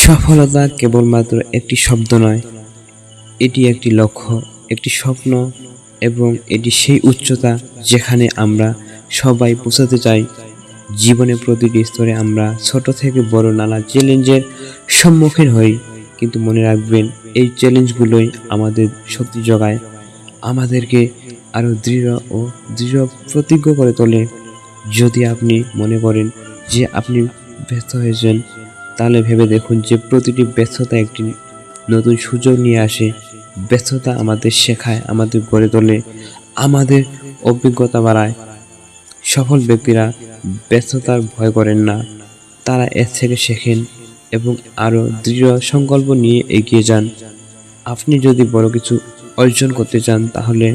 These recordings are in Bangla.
সফলতা কেবলমাত্র একটি শব্দ নয়, এটি একটি লক্ষ্য, একটি স্বপ্ন এবং এটি সেই উচ্চতা যেখানে আমরা সবাই পৌঁছাতে চাই। জীবনের প্রতিটি স্তরে আমরা ছোট থেকে বড় নানা চ্যালেঞ্জের সম্মুখীন হই, কিন্তু মনে রাখবেন এই চ্যালেঞ্জগুলোই আমাদের শক্তি যোগায়, আমাদেরকে আরও দৃঢ় ও দৃঢ় প্রতিজ্ঞ করে তোলে। যদি আপনি মনে করেন যে আপনি ব্যর্থ হয়েছেন, তাহলে ভেবে দেখুন যে প্রতিটি ব্যর্থতা একটি নতুন সুযোগ নিয়ে আসে। ব্যর্থতা আমাদের শেখায়, আমাদের গড়ে তোলে, আমাদের অভিজ্ঞতা বাড়ায়। সফল ব্যক্তিরা ব্যর্থতার ভয় করেন না, তারা এর থেকে শেখেন এবং আরও দৃঢ় সংকল্প নিয়ে এগিয়ে যান। আপনি যদি বড় কিছু অর্জন করতে চান, তাহলে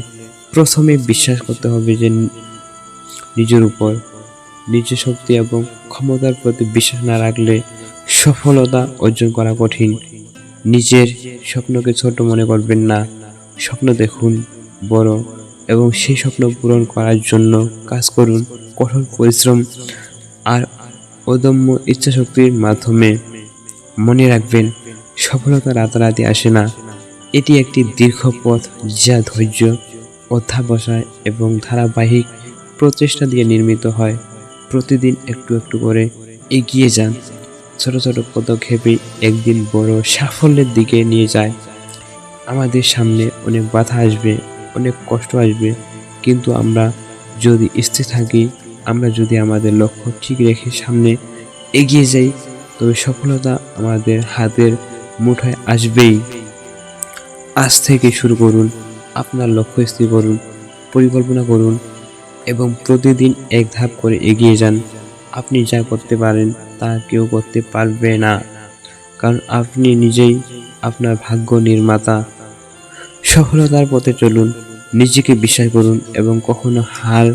প্রথমে বিশ্বাস করতে হবে যে নিজের উপর, নিজের শক্তি এবং ক্ষমতার প্রতি বিশ্বাস না রাখলে সফলতা অর্জন করা কঠিন। নিজের স্বপ্নকে ছোট মনে করবেন না, স্বপ্ন দেখুন বড় এবং সেই স্বপ্ন পূরণ করার জন্য কাজ করুন কঠোর পরিশ্রম আর অদম্য ইচ্ছাশক্তির মাধ্যমে। মনে রাখবেন, সফলতা রাতারাতি আসে না, এটি একটি দীর্ঘ পথ যা ধৈর্য, অধ্যাবসায় এবং ধারাবাহিক প্রচেষ্টা দিয়ে নির্মিত হয়। প্রতিদিন একটু একটু করে এগিয়ে যান, ছোট ছোট পদক্ষেপে একদিন বড় সাফল্যের দিকে নিয়ে যায়। আমাদের সামনে অনেক বাধা আসবে, অনেক কষ্ট আসবে, কিন্তু আমরা যদি স্থির থাকি, আমরা যদি আমাদের লক্ষ্য ঠিক রেখে সামনে এগিয়ে যাই, তবে সফলতা আমাদের হাতের মুঠোয় আসবেই। আজ থেকে শুরু করুন, আপনার লক্ষ্য স্থির করুন, পরিকল্পনা করুন এবং প্রতিদিন এক ধাপ করে এগিয়ে যান। আপনি যা করতে পারেন তা কেউ করতে পারবে না, কারণ আপনি নিজেই আপনার ভাগ্য নির্মাতা। সফলতার পথে চলুন, নিজেকে বিশ্বাস করুন এবং কখনো হার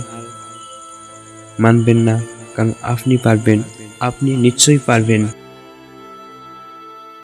মানবেন না, কারণ আপনি পারবেন, আপনি নিশ্চয়ই পারবেন।